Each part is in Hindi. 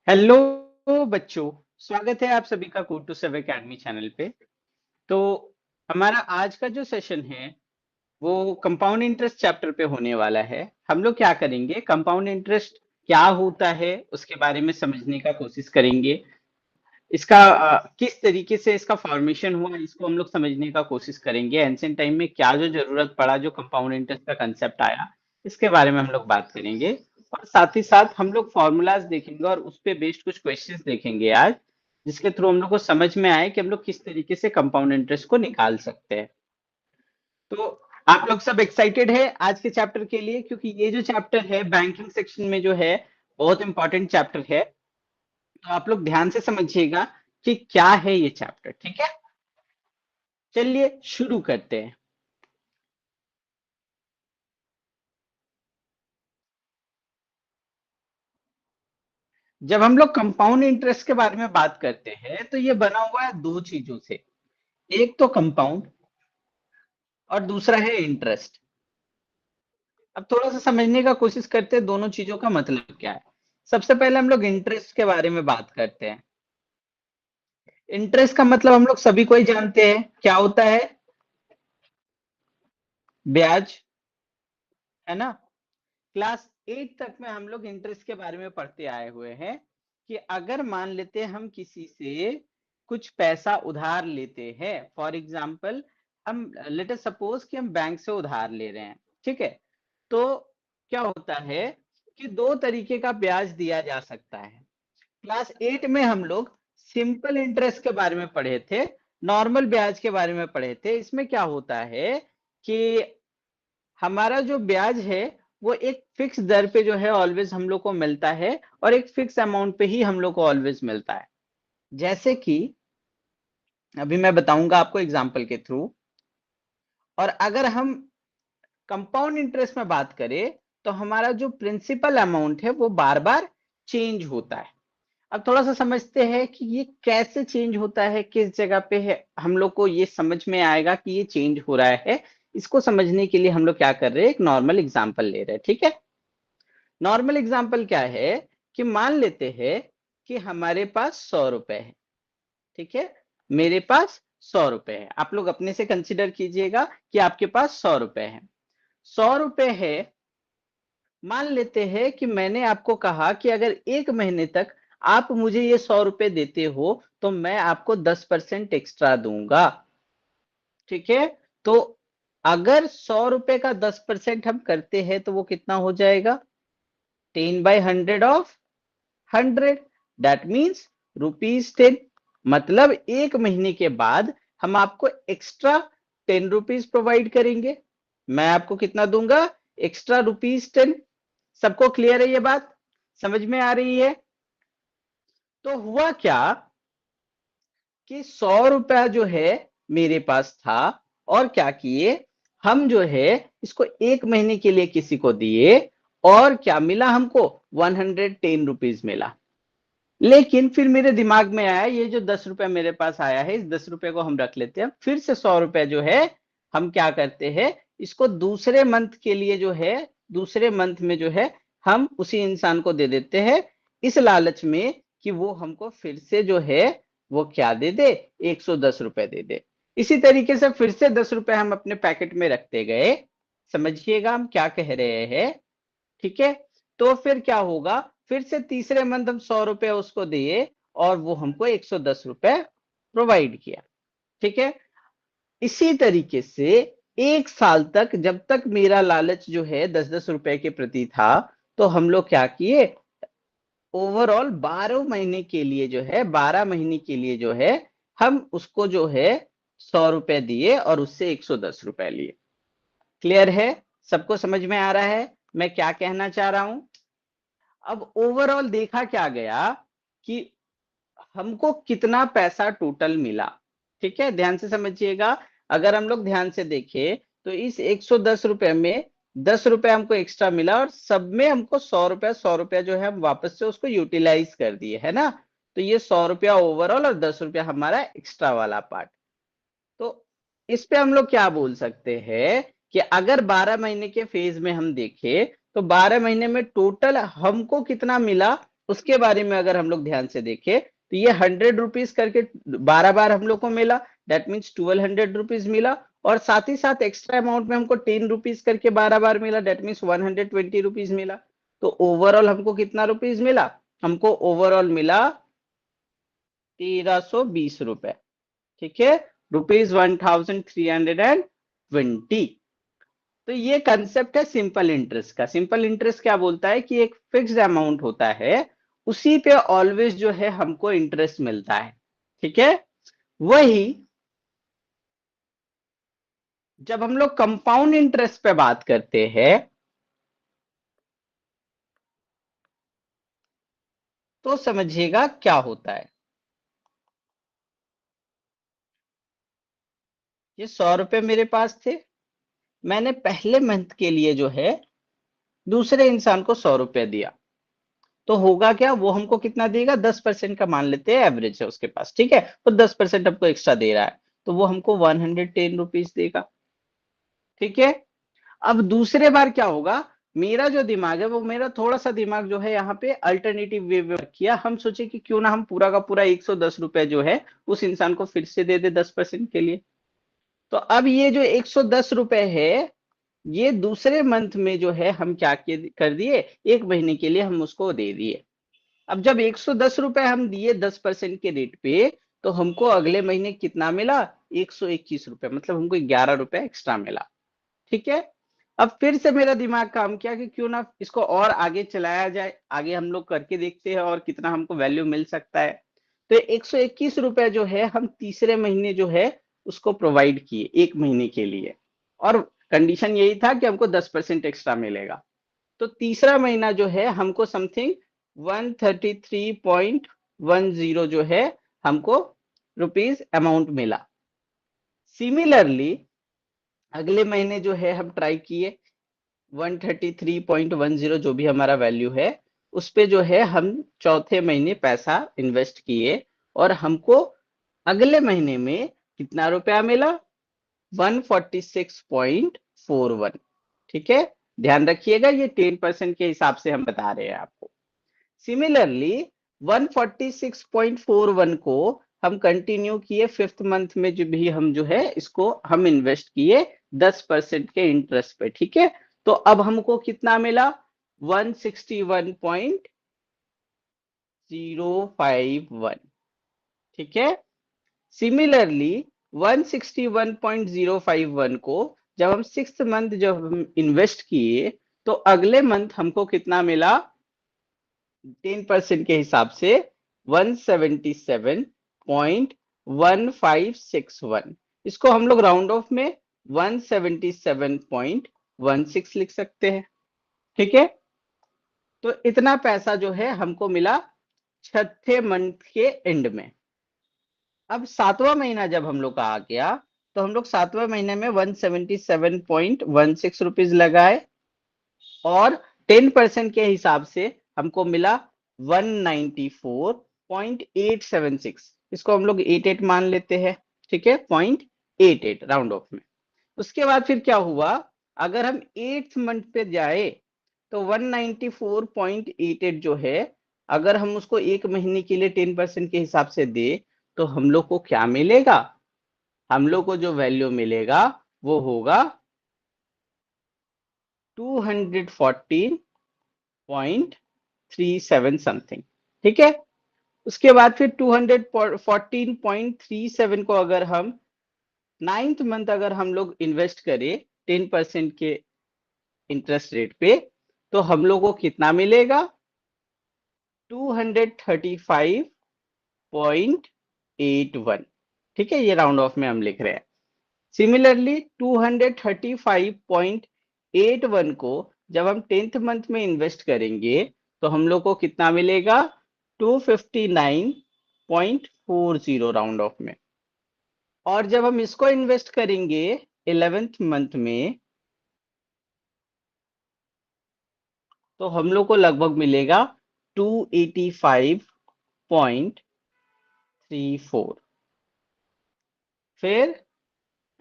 हेलो बच्चों, स्वागत है आप सभी का code to serve academy channel पे। तो हमारा आज का जो सेशन है वो कंपाउंड इंटरेस्ट चैप्टर पे होने वाला है। हम लोग क्या करेंगे, कंपाउंड इंटरेस्ट क्या होता है उसके बारे में समझने का कोशिश करेंगे। इसका किस तरीके से इसका फॉर्मेशन हुआ इसको हम लोग समझने का कोशिश करेंगे। एंशिएंट टाइम में क्या जो जरूरत पड़ा, जो कंपाउंड इंटरेस्ट का कंसेप्ट आया, इसके बारे में हम लोग बात करेंगे। और साथ ही साथ हम लोग फॉर्मूलाज देखेंगे और उस पे बेस्ड कुछ क्वेश्चंस देखेंगे आज, जिसके थ्रू हम लोग को समझ में आए कि हम लोग किस तरीके से कंपाउंड इंटरेस्ट को निकाल सकते हैं। तो आप लोग सब एक्साइटेड है आज के चैप्टर के लिए, क्योंकि ये जो चैप्टर है बैंकिंग सेक्शन में जो है बहुत इंपॉर्टेंट चैप्टर है। तो आप लोग ध्यान से समझिएगा कि क्या है ये चैप्टर, ठीक है। चलिए शुरू करते हैं। जब हम लोग कंपाउंड इंटरेस्ट के बारे में बात करते हैं तो ये बना हुआ है दो चीजों से। एक तो कंपाउंड और दूसरा है इंटरेस्ट। अब थोड़ा सा समझने का कोशिश करते हैं दोनों चीजों का मतलब क्या है। सबसे पहले हम लोग इंटरेस्ट के बारे में बात करते हैं। इंटरेस्ट का मतलब हम लोग सभी को ही जानते हैं, क्या होता है? ब्याज, है ना। क्लास 8 तक में हम लोग इंटरेस्ट के बारे में पढ़ते आए हुए हैं कि अगर मान लेते हैं हम किसी से कुछ पैसा उधार लेते हैं, फॉर एग्जाम्पल हम लेट अस सपोज कि हम बैंक से उधार ले रहे हैं, ठीक है। तो क्या होता है कि दो तरीके का ब्याज दिया जा सकता है। क्लास 8 में हम लोग सिंपल इंटरेस्ट के बारे में पढ़े थे, नॉर्मल ब्याज के बारे में पढ़े थे। इसमें क्या होता है कि हमारा जो ब्याज है वो एक फिक्स दर पे जो है ऑलवेज हम लोग को मिलता है, और एक फिक्स अमाउंट पे ही हम लोग को ऑलवेज मिलता है। जैसे कि अभी मैं बताऊंगा आपको एग्जांपल के थ्रू। और अगर हम कंपाउंड इंटरेस्ट में बात करें तो हमारा जो प्रिंसिपल अमाउंट है वो बार बार चेंज होता है। अब थोड़ा सा समझते हैं कि ये कैसे चेंज होता है, किस जगह पे है, हम लोग को ये समझ में आएगा कि ये चेंज हो रहा है। इसको समझने के लिए हम लोग क्या कर रहे हैं, एक नॉर्मल एग्जांपल ले रहे हैं, ठीक है। नॉर्मल एग्जांपल क्या है कि मान लेते हैं कि हमारे पास 100 रुपए है, ठीक है। मेरे पास 100 रुपए है, आप लोग अपने से कंसिडर कीजिएगा कि आपके पास 100 रुपए है। 100 रुपए है। मान लेते हैं कि मैंने आपको कहा कि अगर एक महीने तक आप मुझे ये 100 रुपए देते हो तो मैं आपको 10% एक्स्ट्रा दूंगा, ठीक है। तो अगर 100 रुपए का 10% हम करते हैं तो वो कितना हो जाएगा? 10/100 ऑफ 100, दैट मीन्स ₹10। मतलब एक महीने के बाद हम आपको एक्स्ट्रा ₹10 प्रोवाइड करेंगे। मैं आपको कितना दूंगा? एक्स्ट्रा ₹10। सबको क्लियर है ये बात? समझ में आ रही है? तो हुआ क्या कि 100 रुपया जो है मेरे पास था, और क्या किए हम जो है इसको एक महीने के लिए किसी को दिए, और क्या मिला हमको? ₹110 मिला। लेकिन फिर मेरे दिमाग में आया ये जो 10 रुपया मेरे पास आया है, इस 10 रुपए को हम रख लेते हैं। फिर से 100 रुपया जो है हम क्या करते हैं, इसको दूसरे मंथ के लिए जो है, दूसरे मंथ में जो है हम उसी इंसान को दे देते हैं, इस लालच में कि वो हमको फिर से जो है वो क्या दे दे, 110 रुपए दे दे। इसी तरीके से फिर से 10 रुपए हम अपने पैकेट में रखते गए। समझिएगा हम क्या कह रहे हैं, ठीक है। तो फिर क्या होगा, फिर से तीसरे मंथ हम 100 रुपए उसको दिए और वो हमको 110 रुपए प्रोवाइड किया, ठीक है। इसी तरीके से एक साल तक, जब तक मेरा लालच जो है 10-10 रुपए के प्रति था, तो हम लोग क्या किए, ओवरऑल 12 महीने के लिए जो है, 12 महीने के लिए जो है हम उसको जो है 100 रुपए दिए और उससे 110 रुपए लिए। क्लियर है? सबको समझ में आ रहा है मैं क्या कहना चाह रहा हूं? अब ओवरऑल देखा क्या गया कि हमको कितना पैसा टोटल मिला, ठीक है। ध्यान से समझिएगा। अगर हम लोग ध्यान से देखें तो इस 110 रुपए में 10 रुपए हमको एक्स्ट्रा मिला, और सब में हमको 100 रुपया जो है हम वापस से उसको यूटिलाइज कर दिए, है ना। तो ये 100 रुपया ओवरऑल और 10 रुपया हमारा एक्स्ट्रा वाला पार्ट। तो इस पे हम लोग क्या बोल सकते हैं कि अगर 12 महीने के फेज में हम देखें तो 12 महीने में टोटल हमको कितना मिला, उसके बारे में अगर हम लोग ध्यान से देखें तो ये 100 रुपीज करके 12 बार हम लोग को मिला, दैट मीन्स 1200 रुपीज मिला। और साथ ही साथ एक्स्ट्रा अमाउंट में हमको 10 रुपीज करके 12 बार मिला, दैट मीन्स 120 रुपीज मिला। तो ओवरऑल हमको कितना रुपीज मिला? हमको ओवरऑल मिला 1320 रुपए। ठीक है, ₹1320। तो ये कंसेप्ट है सिंपल इंटरेस्ट का। सिंपल इंटरेस्ट क्या बोलता है कि एक फिक्स्ड अमाउंट होता है, उसी पे ऑलवेज जो है हमको इंटरेस्ट मिलता है। ठीक है, वही जब हम लोग कंपाउंड इंटरेस्ट पे बात करते हैं तो समझिएगा क्या होता है। ये 100 रुपए मेरे पास थे, मैंने पहले मंथ के लिए जो है दूसरे इंसान को 100 रुपए दिया, तो होगा क्या, वो हमको कितना देगा? 10% का मान लेते हैं एवरेज है उसके पास। ठीक है, तो 10% हमको एक्स्ट्रा दे रहा है, तो वो हमको 110 रुपीज देगा। ठीक है, अब दूसरे बार क्या होगा, मेरा जो दिमाग है वो मेरा थोड़ा सा दिमाग जो है यहाँ पे अल्टरनेटिव वे में किया। हम सोचे कि क्यों ना हम पूरा का पूरा 110 रुपए जो है उस इंसान को फिर से दे दे 10% के लिए। तो अब ये जो 110 रुपए है, ये दूसरे मंथ में जो है हम क्या कर दिए, एक महीने के लिए हम उसको दे दिए। अब जब 110 रुपए हम दिए 10% के रेट पे, तो हमको अगले महीने कितना मिला? 121 रुपए, मतलब हमको 11 रुपए एक्स्ट्रा मिला। ठीक है, अब फिर से मेरा दिमाग काम किया कि क्यों ना इसको और आगे चलाया जाए, आगे हम लोग करके देखते हैं और कितना हमको वैल्यू मिल सकता है। तो 121 रुपए जो है हम तीसरे महीने जो है उसको प्रोवाइड किए एक महीने के लिए, और कंडीशन यही था कि हमको 10% एक्स्ट्रा मिलेगा। तो तीसरा महीना जो है हमको समथिंग 133.10 जो है हमको रुपीज अमाउंट मिला। सिमिलरली अगले महीने जो है हम ट्राई किए, 133.10 जो भी हमारा वैल्यू है उस पे जो है हम चौथे महीने पैसा इन्वेस्ट किए, और हमको अगले महीने में कितना रुपया मिला? 146.41। ठीक है, ध्यान रखिएगा ये 10% के हिसाब से हम बता रहे हैं आपको। सिमिलरली 146.41 को हम कंटिन्यू किए फिफ्थ मंथ में, जो भी हम जो है इसको हम इन्वेस्ट किए 10% के इंटरेस्ट पे। ठीक है, तो अब हमको कितना मिला? 161.051। ठीक है, सिमिलरली 161.051 को जब हम सिक्स मंथ जब हम इन्वेस्ट किए, तो अगले मंथ हमको कितना मिला? 10% के हिसाब से 177.1561। इसको हम लोग राउंड ऑफ में 177.16 लिख सकते हैं। ठीक है, तो इतना पैसा जो है हमको मिला छठे मंथ के एंड में। अब सातवां महीना जब हम लोग का आ गया, तो हम लोग सातवें महीने में 177.16 लगाए, और 10% के हिसाब से हमको मिला 194.876। इसको हम लोग 88 मान लेते हैं। ठीक है, 0.88 राउंड ऑफ में। उसके बाद फिर क्या हुआ, अगर हम 8th मंथ पे जाए तो 194.88 जो है, अगर हम उसको एक महीने के लिए 10% के हिसाब से दे, तो हम लोग को क्या मिलेगा? हम लोग को जो वैल्यू मिलेगा वो होगा 214.37 समथिंग। ठीक है, उसके बाद फिर 214.37 को अगर हम 9th मंथ अगर हम लोग इन्वेस्ट करें 10% के इंटरेस्ट रेट पे, तो हम लोग को कितना मिलेगा? 235.81। ठीक है, ये राउंड ऑफ में हम लिख रहे हैं। सिमिलरली 235.81 को जब हम 10th मंथ में इन्वेस्ट करेंगे, तो हम लोग को कितना मिलेगा? 259.40 राउंड ऑफ में। और जब हम इसको इन्वेस्ट करेंगे 11th मंथ में, तो हम लोग को लगभग मिलेगा 285.34। फिर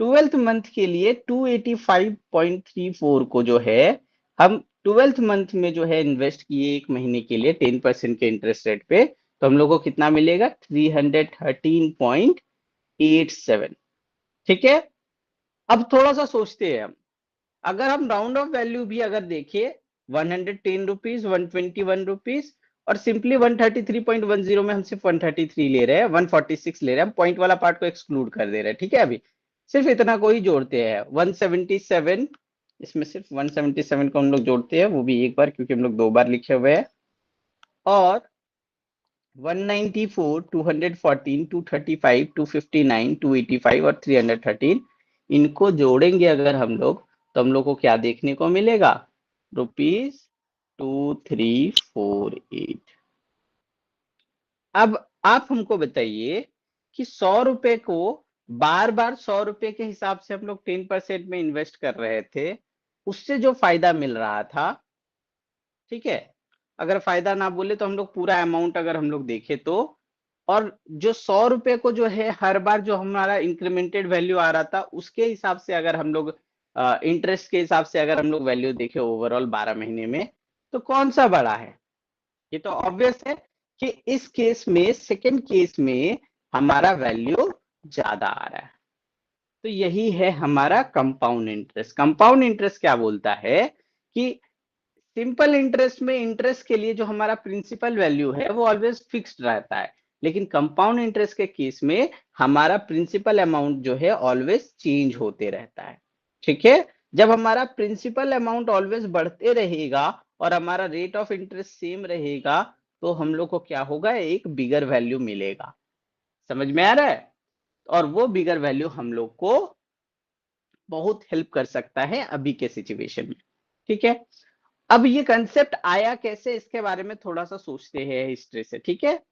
12th मंथ के लिए 285.34 को जो है हम 12th मंथ में जो है इन्वेस्ट किए एक महीने के लिए 10% के इंटरेस्ट रेट पे, तो हम लोग को कितना मिलेगा? 313.87। ठीक है। अब थोड़ा सा सोचते हैं हम, अगर हम राउंड ऑफ वैल्यू भी अगर देखिए 110 रुपीज, 121 रुपीज, और सिंपली 133.10 में हम सिर्फ 133 ले रहे हैं, 146 ले रहे हैं, हम पॉइंट वाला पार्ट को एक्सक्लूड कर दे रहे हैं। ठीक है, अभी सिर्फ इतना को ही जोड़ते हैं, 177, इसमें सिर्फ 177 को हम लोग जोड़ते हैं, वो भी एक बार, क्योंकि हम लोग 2 बार लिखे हुए हैं। और 194, 214, 235, 259, 285 और 313, इनको जोड़ेंगे अगर हम लोग, तो हम लोग को क्या देखने को मिलेगा? ₹2348। अब आप हमको बताइए कि 100 रुपए को बार बार 100 रुपए के हिसाब से हम लोग 10% में इन्वेस्ट कर रहे थे, उससे जो फायदा मिल रहा था, ठीक है, अगर फायदा ना बोले तो हम लोग पूरा अमाउंट अगर हम लोग देखें तो, और जो 100 रुपए को जो है हर बार जो हमारा इंक्रीमेंटेड वैल्यू आ रहा था, उसके हिसाब से अगर हम लोग इंटरेस्ट के हिसाब से अगर हम लोग वैल्यू देखें ओवरऑल 12 महीने में, तो कौन सा बड़ा है? ये तो ऑब्वियस है कि इस केस में, सेकंड केस में हमारा वैल्यू ज्यादा आ रहा है। तो यही है हमारा कंपाउंड इंटरेस्ट। कंपाउंड इंटरेस्ट क्या बोलता है कि सिंपल इंटरेस्ट में इंटरेस्ट के लिए जो हमारा प्रिंसिपल वैल्यू है वो ऑलवेज फिक्स्ड रहता है, लेकिन कंपाउंड इंटरेस्ट के केस में हमारा प्रिंसिपल अमाउंट जो है ऑलवेज चेंज होते रहता है। ठीक है। जब हमारा प्रिंसिपल अमाउंट ऑलवेज बढ़ते रहेगा और हमारा रेट ऑफ इंटरेस्ट सेम रहेगा, तो हम लोग को क्या होगा? एक बिगर वैल्यू मिलेगा। समझ में आ रहा है? और वो बिगर वैल्यू हम लोग को बहुत हेल्प कर सकता है अभी के सिचुएशन में। ठीक है। अब ये कंसेप्ट आया कैसे, इसके बारे में थोड़ा सा सोचते हैं हिस्ट्री से। ठीक है।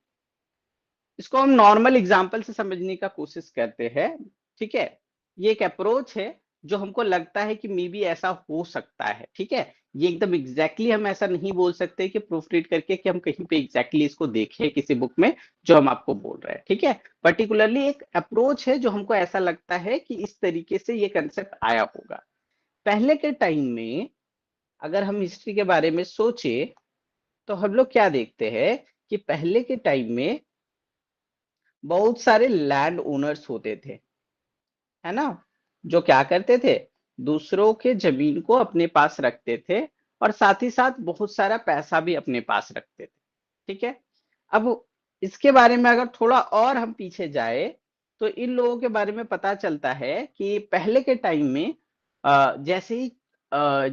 इसको हम नॉर्मल एग्जांपल से समझने का कोशिश करते हैं। ठीक है। ये एक अप्रोच है जो हमको लगता है कि मे बी ऐसा हो सकता है। ठीक है। ये एकदम एग्जैक्टली हम ऐसा नहीं बोल सकते कि प्रूफ रीड करके कि हम कहीं पे एग्जैक्टली इसको देखें किसी बुक में, जो हम आपको बोल रहे हैं। ठीक है। पर्टिकुलरली एक अप्रोच है जो हमको ऐसा लगता है कि इस तरीके से ये कंसेप्ट आया होगा। पहले के टाइम में अगर हम हिस्ट्री के बारे में सोचे, तो हम लोग क्या देखते हैं कि पहले के टाइम में बहुत सारे लैंड ओनर्स होते थे, है ना, जो क्या करते थे? दूसरों के जमीन को अपने पास रखते थे, और साथ ही साथ बहुत सारा पैसा भी अपने पास रखते थे। ठीक है। अब इसके बारे में अगर थोड़ा और हम पीछे जाए, तो इन लोगों के बारे में पता चलता है कि पहले के टाइम में जैसे ही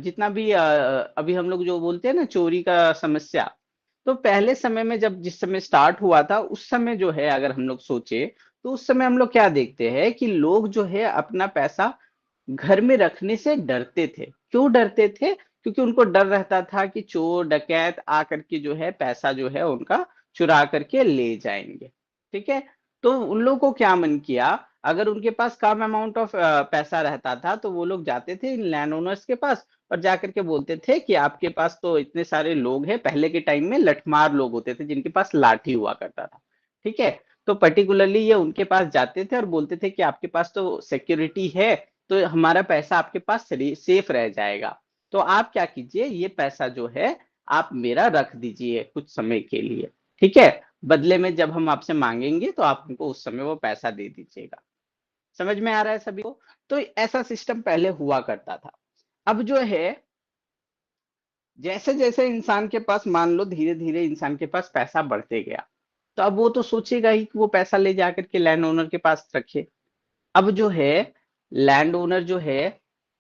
जितना भी अभी हम लोग जो बोलते हैं ना चोरी का समस्या, तो पहले समय में जब जिस समय स्टार्ट हुआ था, उस समय जो है अगर हम लोग सोचे, तो उस समय हम लोग क्या देखते हैं कि लोग जो है अपना पैसा घर में रखने से डरते थे। क्यों डरते थे? क्योंकि उनको डर रहता था कि चोर डकैत आकर के जो है पैसा जो है उनका चुरा करके ले जाएंगे। ठीक है। तो उन लोगों को क्या मन किया, अगर उनके पास कम अमाउंट ऑफ पैसा रहता था, तो वो लोग जाते थे इन लैंड ओनर्स के पास और जाकर के बोलते थे कि आपके पास तो इतने सारे लोग हैं। पहले के टाइम में लठमार लोग होते थे जिनके पास लाठी हुआ करता था। ठीक है। तो पर्टिकुलरली ये उनके पास जाते थे और बोलते थे कि आपके पास तो सिक्योरिटी है, तो हमारा पैसा आपके पास सेफ रह जाएगा। तो आप क्या कीजिए, ये पैसा जो है आप मेरा रख दीजिए कुछ समय के लिए। ठीक है। बदले में जब हम आपसे मांगेंगे तो आप हमको उस समय वो पैसा दे दीजिएगा। समझ में आ रहा है सभी को? तो ऐसा सिस्टम पहले हुआ करता था। अब जो है, जैसे जैसे इंसान के पास, मान लो धीरे धीरे इंसान के पास पैसा बढ़ते गया, तो अब वो तो सोचेगा ही कि वो पैसा ले जाकर के लैंड ओनर के पास रखे। अब जो है, लैंड ओनर जो है,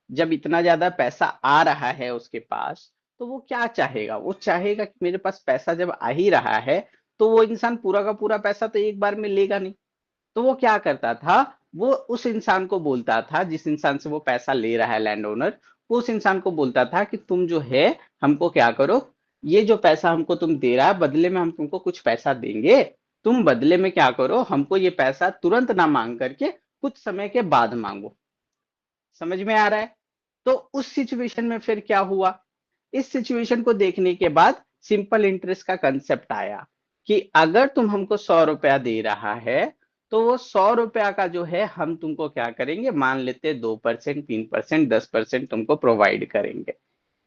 जब इतना ज्यादा पैसा आ रहा है उसके पास, तो वो क्या चाहेगा? वो चाहेगा कि मेरे पास पैसा जब आ ही रहा है, तो वो इंसान पूरा का पूरा पैसा तो एक बार में लेगा नहीं। तो वो क्या करता था, वो उस इंसान को बोलता था, जिस इंसान से वो पैसा ले रहा है लैंड ओनर, वो उस इंसान को बोलता था कि तुम जो है हमको क्या करो, ये जो पैसा हमको तुम दे रहा है, बदले में हम तुमको कुछ पैसा देंगे, तुम बदले में क्या करो, हमको ये पैसा तुरंत ना मांग करके कुछ समय के बाद मांगो। समझ में आ रहा है? तो उस सिचुएशन में फिर क्या हुआ, इस सिचुएशन को देखने के बाद सिंपल इंटरेस्ट का कंसेप्ट आया कि अगर तुम हमको 100 रुपया दे रहा है, तो वो 100 रुपया का जो है हम तुमको क्या करेंगे, मान लेते 2%, 3%, 10% तुमको प्रोवाइड करेंगे।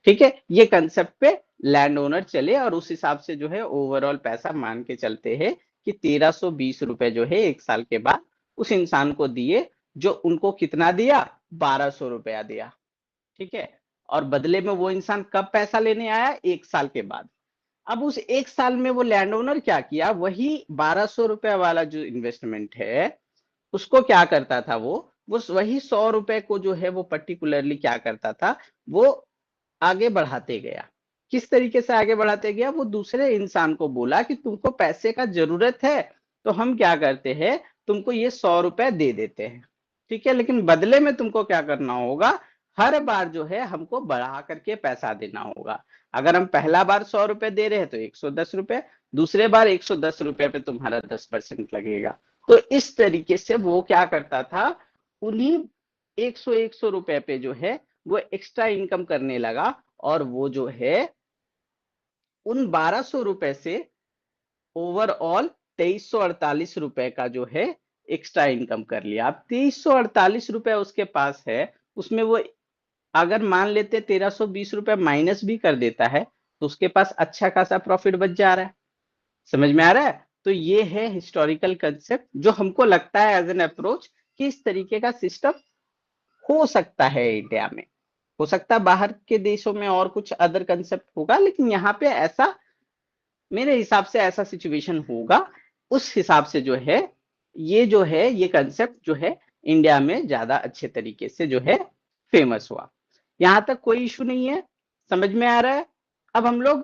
ठीक है, ये कंसेप्ट पे लैंड ओनर चले और उस हिसाब से जो है ओवरऑल पैसा मान के चलते हैं कि 1320 रुपए जो है 1 साल के बाद उस इंसान को दिए, जो उनको कितना दिया, 1200 रुपया दिया। ठीक है, और बदले में वो इंसान कब पैसा लेने आया, 1 साल के बाद। अब उस 1 साल में वो लैंड ओनर क्या किया, वही 1200 रुपया वाला जो इन्वेस्टमेंट है उसको क्या करता था, वो वही 100 रुपए को जो है वो पर्टिकुलरली क्या करता था, वो आगे बढ़ाते गया। किस तरीके से आगे बढ़ाते गया, वो दूसरे इंसान को बोला कि तुमको पैसे का जरूरत है, तो हम क्या करते हैं, तुमको ये 100 रुपए दे देते हैं। ठीक है, लेकिन बदले में तुमको क्या करना होगा, हर बार जो है हमको बढ़ा करके पैसा देना होगा। अगर हम पहला बार 100 रुपए दे रहे हैं तो 110 रुपए, दूसरे बार 110 रुपए पे तुम्हारा 10% लगेगा। तो इस तरीके से वो क्या करता था, उन्हीं 100 रुपए पे जो है वो एक्स्ट्रा इनकम करने लगा, और वो जो है उन 1200 रुपए से ओवरऑल 2348 रुपए का जो है एक्स्ट्रा इनकम कर लिया। अब 2348 रुपए उसके पास है, उसमें वो अगर मान लेते 1320 रुपए माइनस भी कर देता है तो उसके पास अच्छा खासा प्रॉफिट बच जा रहा है। समझ में आ रहा है? तो ये है हिस्टोरिकल कंसेप्ट जो हमको लगता है एज एन अप्रोच कि इस तरीके का सिस्टम हो सकता है इंडिया में। हो सकता है बाहर के देशों में और कुछ अदर कंसेप्ट होगा, लेकिन यहाँ पे ऐसा, मेरे हिसाब से ऐसा सिचुएशन होगा। उस हिसाब से जो है ये कंसेप्ट जो है इंडिया में ज्यादा अच्छे तरीके से जो है फेमस हुआ। यहां तक कोई इशू नहीं है, समझ में आ रहा है? अब हम लोग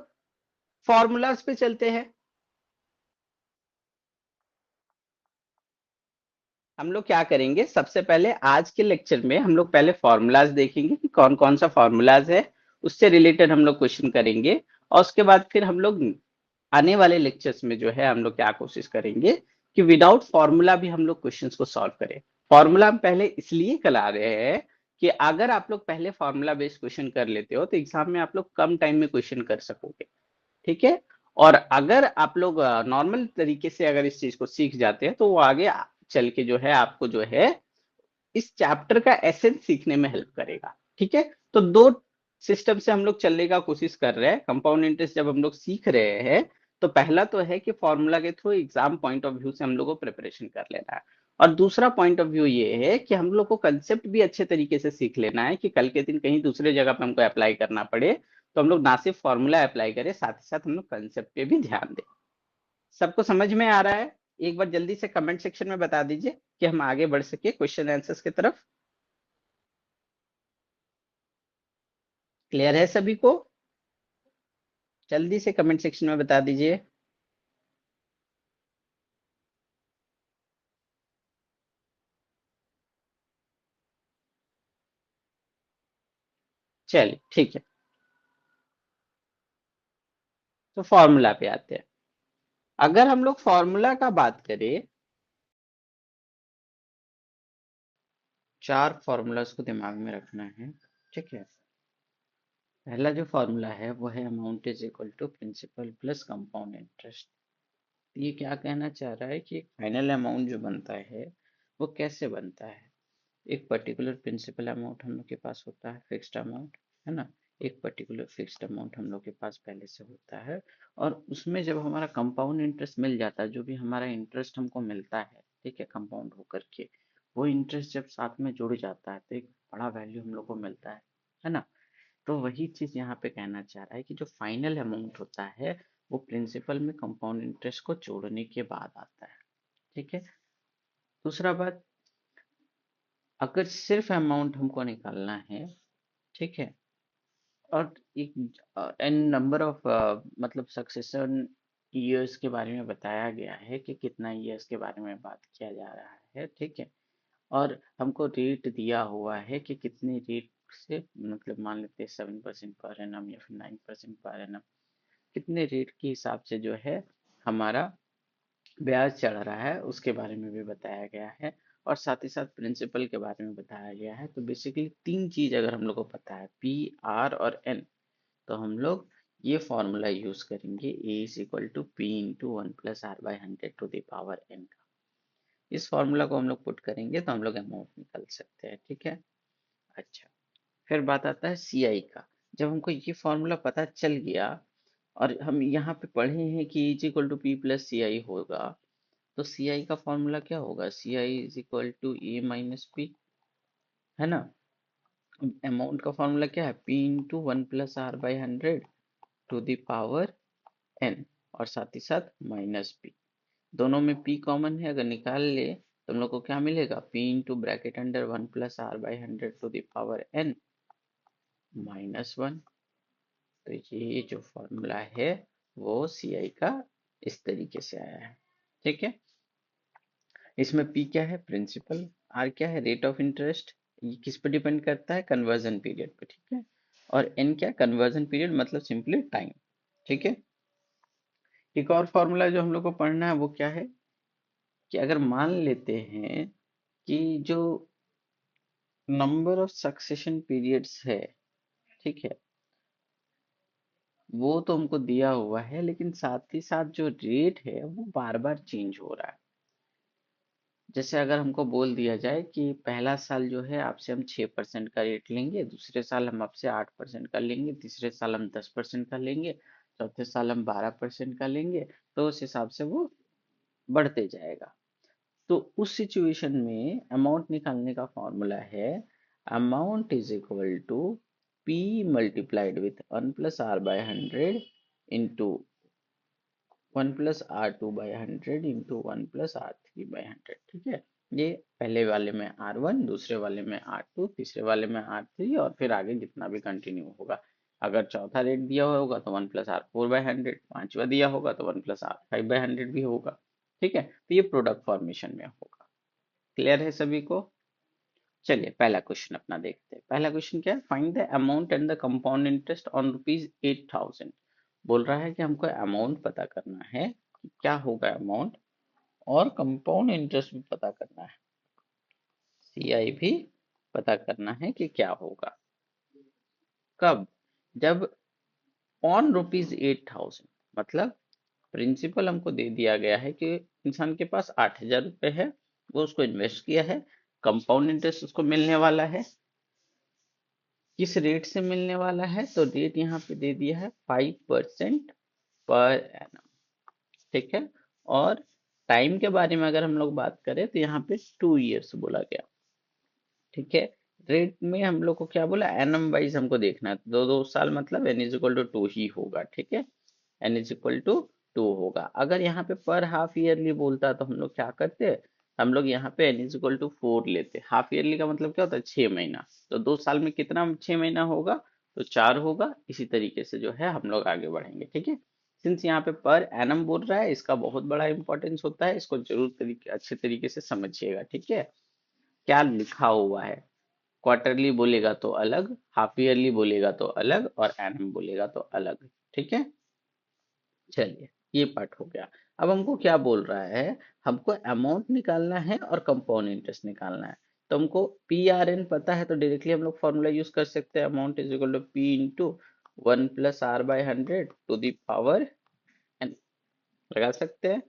फॉर्मूलाज पे चलते हैं। हम लोग क्या करेंगे, सबसे पहले आज के लेक्चर में हम लोग पहले फॉर्मूलाज देखेंगे कि कौन कौन सा फॉर्मूलाज है, उससे रिलेटेड हम लोग क्वेश्चन करेंगे। और उसके बाद फिर हम लोग आने वाले लेक्चर्स में जो है हम लोग क्या कोशिश करेंगे कि विदाउट फॉर्मूला भी हम लोग क्वेश्चंस को सॉल्व करें। फॉर्मूला हम पहले इसलिए करा रहे हैं कि अगर आप लोग पहले फॉर्मूला बेस्ड क्वेश्चन कर लेते हो तो एग्जाम में आप लोग कम टाइम में क्वेश्चन कर सकोगे। ठीक है, और अगर आप लोग नॉर्मल तरीके से अगर इस चीज को सीख जाते हैं तो वो आगे चल के जो है आपको जो है इस चैप्टर का एसेंस सीखने में हेल्प करेगा। ठीक है, तो दो सिस्टम से हम लोग चलने का कोशिश कर रहे हैं। कंपाउंड इंटरेस्ट जब हम लोग सीख रहे हैं तो पहला तो है कि फॉर्मूला के through exam point of view से हम लोग को प्रिपरेशन कर लेना है, और दूसरा पॉइंट ऑफ व्यू ये है कि हम लोग को कंसेप्ट भी अच्छे तरीके से सीख लेना है कि कल के दिन कहीं दूसरे जगह पे हमको अप्लाई करना पड़े तो हम लोग ना सिर्फ फॉर्मूला अप्लाई करें, साथ ही साथ हम लोग कंसेप्ट पे भी ध्यान दें। सबको समझ में आ रहा है? एक बार जल्दी से कमेंट सेक्शन में बता दीजिए कि हम आगे बढ़ सके क्वेश्चन आंसर्स की तरफ। क्लियर है सभी को? जल्दी से कमेंट सेक्शन में बता दीजिए। चलिए ठीक है, तो फॉर्मूला पे आते हैं। अगर हम लोग फॉर्मूला का बात करें, चार फॉर्मूलाज को दिमाग में रखना है। ठीक है, पहला जो फॉर्मूला है वो है amount is equal to principal plus compound interest. ये क्या कहना चाह रहा है कि एक फाइनल अमाउंट जो बनता है वो कैसे बनता है। एक पर्टिकुलर प्रिंसिपल अमाउंट हम लोग के पास होता है, फिक्स्ड अमाउंट, है ना। एक पर्टिकुलर फिक्स्ड अमाउंट हम लोग के पास पहले से होता है, और उसमें जब हमारा कंपाउंड इंटरेस्ट मिल जाता है, जो भी हमारा इंटरेस्ट हमको मिलता है, ठीक है, कंपाउंड होकर के, वो इंटरेस्ट जब साथ में जुड़ जाता है तो एक बड़ा वैल्यू हम लोग को मिलता है ना। तो वही चीज यहाँ पे कहना चाह रहा है कि जो फाइनल अमाउंट होता है वो प्रिंसिपल में कंपाउंड इंटरेस्ट को जोड़ने के बाद आता है। ठीक है, दूसरा बात, अगर सिर्फ अमाउंट हमको निकालना है, ठीक है, और एक एन नंबर ऑफ मतलब सक्सेशन ईयर्स के बारे में बताया गया है कि कितना ईयर्स के बारे में बात किया जा रहा है, ठीक है, और हमको रेट दिया हुआ है कि कितने रेट से, मतलब मान लेते हैं 7% पर एनम या फिर 9% पर एनम, कितने रेट के हिसाब से जो है हमारा ब्याज चढ़ रहा है उसके बारे में भी बताया गया है, और साथ ही साथ प्रिंसिपल के बारे में बताया गया है। तो बेसिकली तीन चीज अगर हम लोग को पता है, पी, आर और एन, तो हम लोग ये फॉर्मूला यूज करेंगे, A is equal to P into 1+r/100 to the power n का। इस फॉर्मूला को हम लोग पुट करेंगे तो हम लोग अमाउंट निकाल सकते हैं। ठीक है, अच्छा, फिर बात आता है सी आई का। जब हमको ये फॉर्मूला पता चल गया और हम यहाँ पे पढ़े हैं कि is equal to P plus C I होगा, तो सी आई का फॉर्मूला क्या होगा? C I is equal to A minus P, है ना? अमाउंट का फॉर्मूला क्या है? P into one plus R by hundred to the power n, और साथ ही साथ माइनस पी। दोनों में p कॉमन है, अगर निकाल ले तो हम लोग को क्या मिलेगा? p into bracket under one plus R by hundred to the power n minus one. तो ये जो फॉर्मूला है वो CI का इस तरीके से आया है, ठीक है। इसमें P क्या है? प्रिंसिपल। R क्या है? Rate of interest. ये किस पे डिपेंड करता है? कन्वर्जन पीरियड पे, ठीक है। और N क्या? कन्वर्जन पीरियड मतलब सिंपली टाइम, ठीक है। एक और फॉर्मूला जो हम लोग को पढ़ना है वो क्या है कि अगर मान लेते हैं कि जो नंबर ऑफ सक्सेशन पीरियड्स है, ठीक है, वो तो हमको दिया हुआ है, लेकिन साथ ही साथ जो रेट है वो बार बार चेंज हो रहा है। जैसे अगर हमको बोल दिया जाए कि पहला साल जो है आपसे हम 6% का रेट लेंगे, दूसरे साल हम आपसे 8% का लेंगे, तीसरे साल हम 10% का लेंगे, चौथे साल हम 12% का लेंगे, तो उस हिसाब से वो बढ़ते जाएगा। तो उस सिचुएशन में अमाउंट निकालने का फॉर्मूला है amount is equal to P multiplied with one plus R by hundred into one plus R two by hundred into one plus R three by hundred, ठीक है। ये पहले वाले में आर वन, दूसरे वाले में आर टू, तीसरे वाले में आर थ्री, और फिर आगे जितना भी कंटिन्यू होगा। अगर चौथा रेट दिया हुआ होगा तो one plus R four by hundred, पांचवा दिया होगा तो one plus R five by hundred भी होगा, ठीक है। तो ये प्रोडक्ट फॉर्मेशन में होगा। क्लियर है सभी को? चलिए पहला क्वेश्चन अपना देखते हैं। पहला क्वेश्चन क्या है? Find the amount and the compound interest on rupees 8,000। बोल रहा है कि हमको अमाउंट पता करना है कि क्या होगा अमाउंट, और कंपाउंड इंटरेस्ट भी पता करना है, CI भी पता करना है कि क्या होगा। कब? जब ऑन रुपीज 8,000, मतलब प्रिंसिपल हमको दे दिया गया है कि इंसान के पास 8,000 रुपए है, वो उसको इन्वेस्ट किया है, कंपाउंड इंटरेस्ट उसको मिलने वाला है। किस रेट से मिलने वाला है? तो रेट यहाँ पे दे दिया है 5% पर एनम, ठीक है। और टाइम के बारे में अगर हम लोग बात करें तो यहाँ पे 2 इयर्स बोला गया, ठीक है। रेट में हम लोग को क्या बोला? एनम वाइज हमको देखना है, तो दो दो साल मतलब n is equal to two ही होगा, ठीक है। N is equal to two होगा। अगर यहाँ पे पर हाफ ईयरली बोलता तो हम लोग क्या करते? हम लोग यहाँ पे एन इज इक्वल टू 4 लेते। हाफ ईयरली का मतलब क्या होता है? 6 महीना। तो 2 साल में कितना 6 महीना होगा? तो 4 होगा। इसी तरीके से जो है हम लोग आगे बढ़ेंगे, ठीक है। सिंस यहाँ पे पर एनम बोल रहा है, इसका बहुत बड़ा इंपॉर्टेंस होता है, इसको जरूर अच्छे तरीके से समझिएगा, ठीक है। क्या लिखा हुआ है? क्वार्टरली बोलेगा तो अलग, हाफ ईयरली बोलेगा तो अलग, और एनम बोलेगा तो अलग, ठीक है। चलिए ये पार्ट हो गया। अब हमको क्या बोल रहा है? हमको अमाउंट निकालना है और कंपाउंड इंटरेस्ट निकालना है। तो हमको पी आर एन पता है, तो डायरेक्टली हम लोग फॉर्मूला यूज कर सकते हैं। Amount is equal to P into one plus R by hundred to the power N, लगा सकते हैं।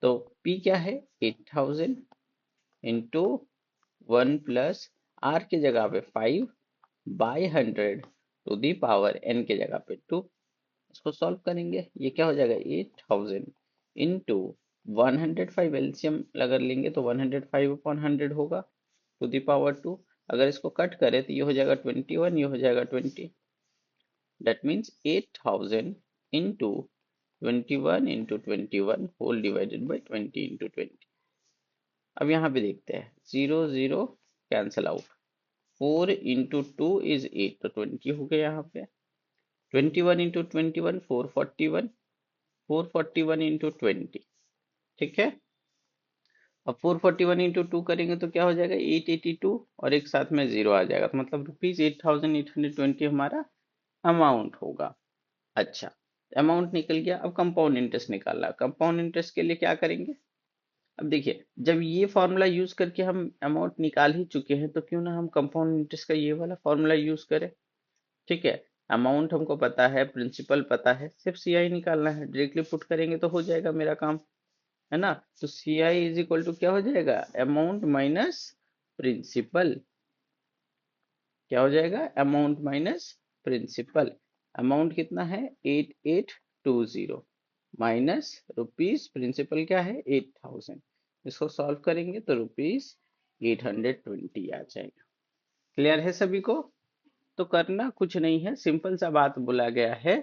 तो पी क्या है? 8,000 इंटू वन प्लस आर की जगह पे 5 by hundred to the power N की जगह पे 2। इसको सॉल्व करेंगे, ये क्या हो जाएगा? 8,000 इंटू 105, एलसीएम अगर लेंगे तो 105/100 होगा टू दी पावर 2। अगर इसको कट करें तो ये हो जाएगा 21, ये हो जाएगा 20। That means 8,000 into 21 into 21 whole divided by 20 into 20। अब यहाँ पे देखते हैं, 0 0 cancel out, 4 into two is 8, तो 20 हो गया यहाँ पे। 21 इंटू 21 441, 441 इंटू 20, ठीक है। अब 441 इंटू टू करेंगे तो क्या हो जाएगा? 882, और एक साथ में जीरो आ जाएगा, तो मतलब रुपीज 8,820 हमारा अमाउंट होगा। अच्छा, अमाउंट निकल गया। अब कंपाउंड इंटरेस्ट निकालना। कंपाउंड इंटरेस्ट के लिए क्या करेंगे? अब देखिए, जब ये फॉर्मूला यूज करके हम अमाउंट निकाल ही चुके हैं, तो क्यों ना हम कंपाउंड इंटरेस्ट का ये वाला फॉर्मूला यूज करें, ठीक है। अमाउंट हमको पता है, प्रिंसिपल पता है, सिर्फ सीआई निकालना है, डायरेक्टली पुट करेंगे तो हो जाएगा मेरा काम, है ना। तो सीआई इज इक्वल टू क्या हो जाएगा? Amount minus principal. क्या हो जाएगा? अमाउंट माइनस प्रिंसिपल, अमाउंट कितना है 8820 माइनस रुपीज प्रिंसिपल क्या है 8000, इसको सॉल्व करेंगे तो रुपीज 820 आ जाएगा। क्लियर है सभी को? तो करना कुछ नहीं है, सिंपल सा बात बोला गया है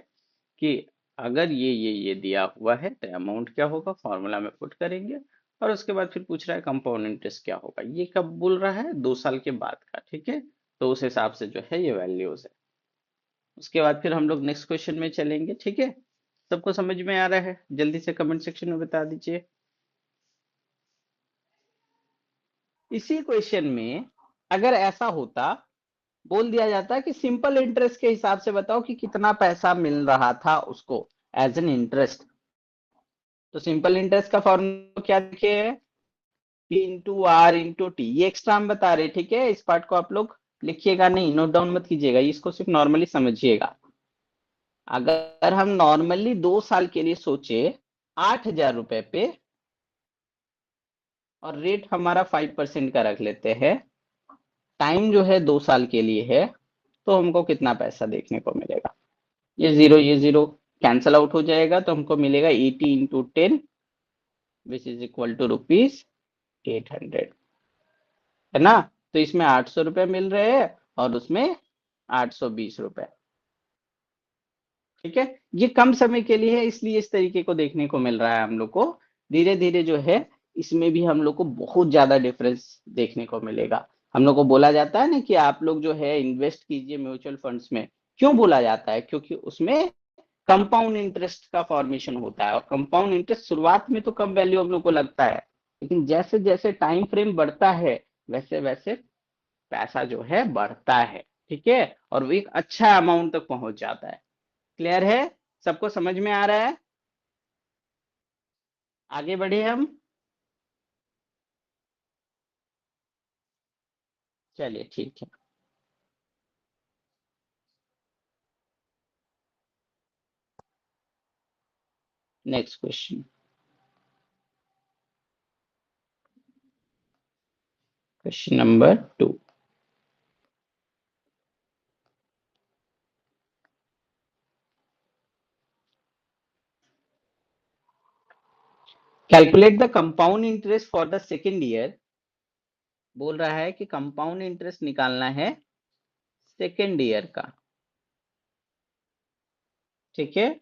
कि अगर ये दिया हुआ है तो अमाउंट क्या होगा फॉर्मूला में पुट करेंगे, और उसके बाद फिर पूछ रहा है कंपाउंड इंटरेस्ट क्या होगा, ये कब बोल रहा है 2 साल के बाद का, ठीक है, तो उस हिसाब से जो है ये वैल्यूज है। उसके बाद फिर हम लोग नेक्स्ट क्वेश्चन में चलेंगे, ठीक है। सबको समझ में आ रहा है? जल्दी से कमेंट सेक्शन में बता दीजिए। इसी क्वेश्चन में अगर ऐसा होता, बोल दिया जाता कि सिंपल इंटरेस्ट के हिसाब से बताओ कि कितना पैसा मिल रहा था उसको एज एन इंटरेस्ट, तो सिंपल इंटरेस्ट का फॉर्मूला क्या देखिए, P into R into T, ये एक्स्ट्रा हम बता रहे, ठीक है, इस पार्ट को आप लोग लिखिएगा नहीं, नोट डाउन मत कीजिएगा, इसको सिर्फ नॉर्मली समझिएगा। अगर हम नॉर्मली 2 साल के लिए सोचे 8,000 रुपए पे, और रेट हमारा 5% का रख लेते हैं, टाइम जो है 2 साल के लिए है, तो हमको कितना पैसा देखने को मिलेगा, ये जीरो कैंसल आउट हो जाएगा, तो हमको मिलेगा 80 into 10 which is equal to rupees 800, है ना। तो इसमें 800 रुपए मिल रहे हैं और उसमें 820 रुपए, ठीक है। ये कम समय के लिए है, इसलिए इस तरीके को देखने को मिल रहा है हम लोग को। धीरे धीरे जो है इसमें भी हम लोग को बहुत ज्यादा डिफरेंस देखने को मिलेगा। हम लोग को बोला जाता है ना कि आप लोग जो है इन्वेस्ट कीजिए म्यूचुअल फंड्स में, क्यों बोला जाता है, क्योंकि उसमें कंपाउंड इंटरेस्ट का फॉर्मेशन होता है, और कंपाउंड इंटरेस्ट शुरुआत में तो कम वैल्यू हम लोग को लगता है, लेकिन जैसे जैसे टाइम फ्रेम बढ़ता है वैसे वैसे पैसा जो है बढ़ता है, ठीक है, और वो एक अच्छा अमाउंट तक पहुंच जाता है। क्लियर है? सबको समझ में आ रहा है? आगे बढ़े हम, चलिए ठीक है। Next question, question number 2। Calculate the compound interest for the second year, बोल रहा है कि कंपाउंड इंटरेस्ट निकालना है सेकेंड ईयर का, ठीक है,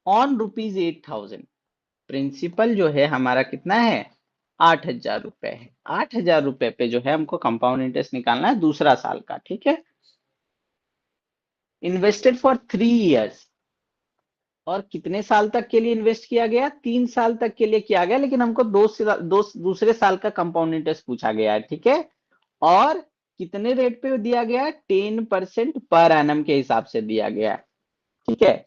ऑन रुपीज 8,000, प्रिंसिपल जो है हमारा कितना है 8,000 रुपए है, 8,000 रुपए पे जो है हमको कंपाउंड इंटरेस्ट निकालना है दूसरा साल का, ठीक है। इन्वेस्टेड फॉर 3 इयर्स, और कितने साल तक के लिए इन्वेस्ट किया गया, 3 साल तक के लिए किया गया, लेकिन हमको दूसरे साल का कंपाउंड इंटरेस्ट पूछा गया है, ठीक है। और कितने रेट पे दिया गया है, 10% पर एनम के हिसाब से दिया गया है, ठीक है।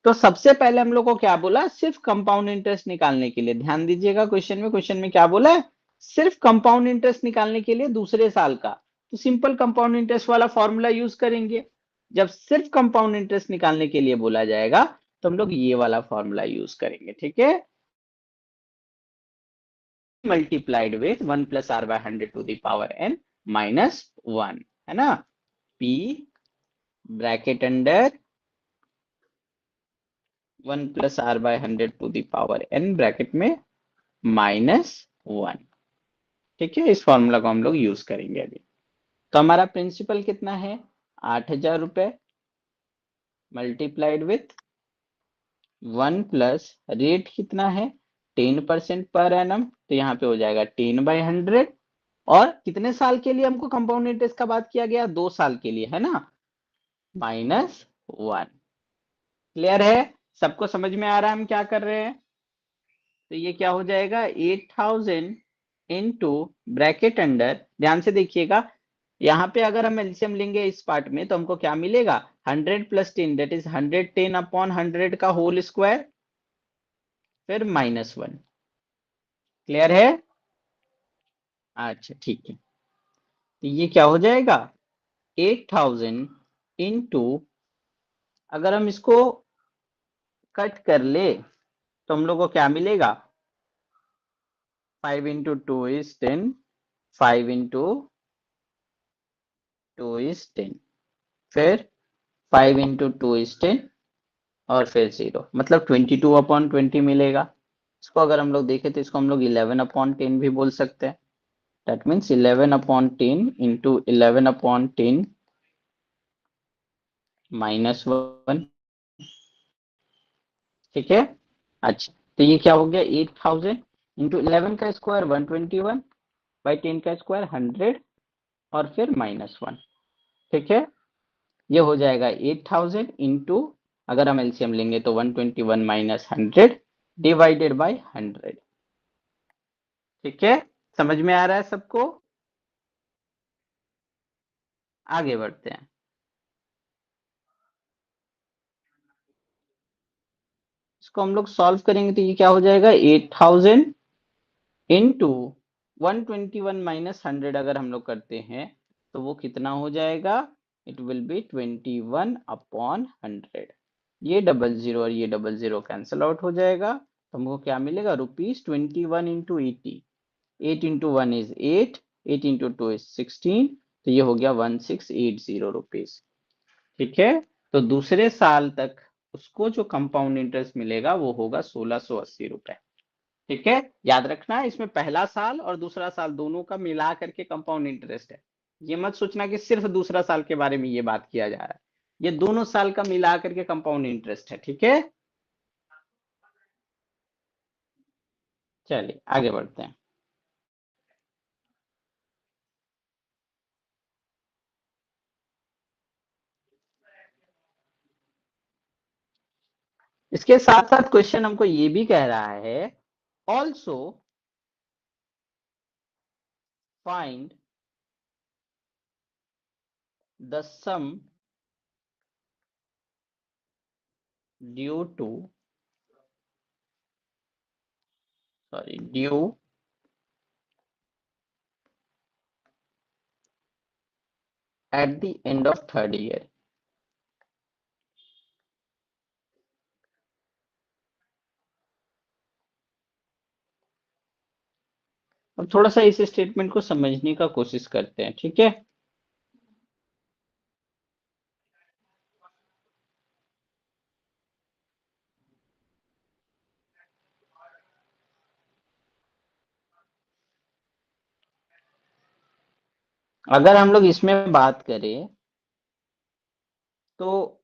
तो सबसे पहले हम लोग को क्या बोला, सिर्फ कंपाउंड इंटरेस्ट निकालने के लिए, ध्यान दीजिएगा क्वेश्चन में क्या बोला है, सिर्फ कंपाउंड इंटरेस्ट निकालने के लिए दूसरे साल का, तो सिंपल कंपाउंड इंटरेस्ट वाला फॉर्मूला यूज करेंगे। जब सिर्फ कंपाउंड इंटरेस्ट निकालने के लिए बोला जाएगा तो हम लोग ये वाला फॉर्मूला यूज करेंगे, ठीक है, multiplied with 1 + r/100 to the power n -1, है ना, p bracket under 1 + r/100 to the power n bracket में -1, ठीक है। इस फॉर्मूला को हम लोग यूज करेंगे अभी। तो हमारा प्रिंसिपल कितना है 8,000 रुपए मल्टीप्लाइड विथ 1 + रेट कितना है 10% पर एनम, तो यहाँ पे हो जाएगा 10/100, और कितने साल के लिए हमको कंपाउंड इंटरेस्ट का बात किया गया 2 साल के लिए, है ना, -1। क्लियर है? सबको समझ में आ रहा है हम क्या कर रहे हैं? तो ये क्या हो जाएगा 8,000 इंटू ब्रैकेट अंडर, ध्यान से देखिएगा, यहाँ पे अगर हम एलसीएम लेंगे इस पार्ट में तो हमको क्या मिलेगा 100 + 10 दैट इज 110/100 का होल स्क्वायर, फिर -1। क्लियर है? अच्छा ठीक है, तो ये क्या हो जाएगा 8,000 इंटू, अगर हम इसको कट कर ले तो हम लोग को क्या मिलेगा 5 × 2 = 10, 5 × 2 = 10, फिर 5 × 2 = 10 और फिर 0, मतलब 22/20 मिलेगा। इसको अगर हम लोग देखें तो इसको हम लोग 11/10 भी बोल सकते हैं। That means 11/10 into 11/10 -1। ठीक है। अच्छा, तो ये क्या हो गया, 8000 इंटू 11 का स्क्वायर 121 बाई 10 का स्क्वायर 100 और फिर -1। ठीक है, ये हो जाएगा 8000 इंटू, अगर हम एलसीएम लेंगे तो 121 माइनस 100 डिवाइडेड बाई 100। ठीक है, समझ में आ रहा है सबको? आगे बढ़ते हैं। इसको हम लोग सॉल्व करेंगे तो ये क्या हो जाएगा, 8000 इंटू 121 माइनस 100 अगर हम लोग करते हैं तो वो कितना हो जाएगा, इट विल बी 21/100। ये 00 और ये 00 कैंसिल आउट हो जाएगा, तो हमको क्या मिलेगा, ₹21 into 80। 8 into 1 is 8, 8 into 2 is 16, तो ये हो गया 1680 रुपीज। ठीक है, तो दूसरे साल तक उसको जो कंपाउंड इंटरेस्ट मिलेगा वो होगा 1680 रुपए। ठीक है, याद रखना है इसमें पहला साल और दूसरा साल दोनों का मिला करके कंपाउंड इंटरेस्ट है। ये मत सोचना कि सिर्फ दूसरा साल के बारे में ये बात किया जा रहा है, ये दोनों साल का मिला करके कंपाउंड इंटरेस्ट है। ठीक है, चलिए आगे बढ़ते हैं। इसके साथ साथ क्वेश्चन हमको ये भी कह रहा है, also find the sum due to, sorry, due at the end of third year। अब थोड़ा सा इस स्टेटमेंट को समझने का कोशिश करते हैं। ठीक है, अगर हम लोग इसमें बात करें तो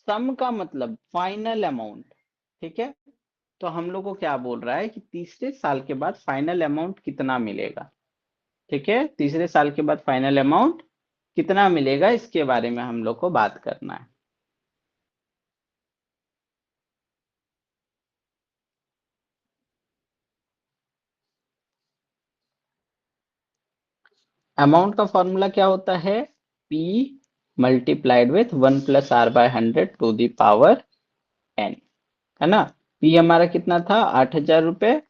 सम का मतलब फाइनल अमाउंट। ठीक है, तो हम लोग को क्या बोल रहा है कि तीसरे साल के बाद फाइनल अमाउंट कितना मिलेगा। ठीक है, तीसरे साल के बाद फाइनल अमाउंट कितना मिलेगा, इसके बारे में हम लोग को बात करना है। अमाउंट का फॉर्मूला क्या होता है, P multiplied with 1 + R/100 to the power n, है ना। P हमारा कितना था, 8000 रुपए,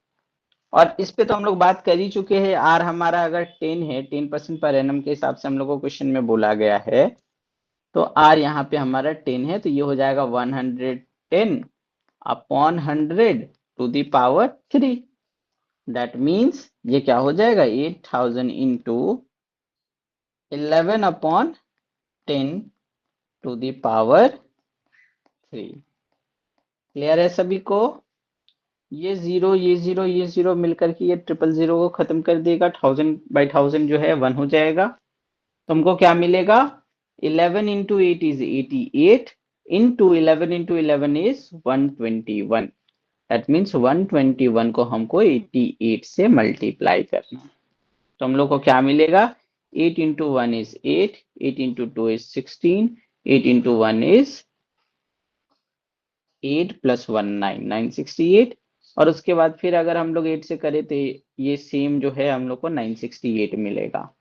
और इस पे तो हम लोग बात कर ही चुके हैं। आर हमारा अगर 10 है, 10% पर एनम के हिसाब से हम लोग को क्वेश्चन में बोला गया है, तो आर यहाँ पे हमारा 10 है, तो ये हो जाएगा 110/100 to the power 3। That means ये क्या हो जाएगा, 8000 into 11/10 to the power 3। Clear है सभी को? ये जीरो, ये जीरो, ये जीरो मिलकर के ये 000 को खत्म कर देगा, 1000/1000 जो है 1 हो जाएगा। तुमको क्या मिलेगा, 11 into 8 is 88 into 11 into 11 is 121। That means 121 को हमको 88 से मल्टीप्लाई करना है। तो हम लोग को क्या मिलेगा, 8 into 1 is 8, 8 into 2 is 16, 8 into 1 is 8 + 1 9, 968। और उसके बाद फिर अगर हम लोग 8 से करें तो ये सेम जो है हम लोग को 968 मिलेगा।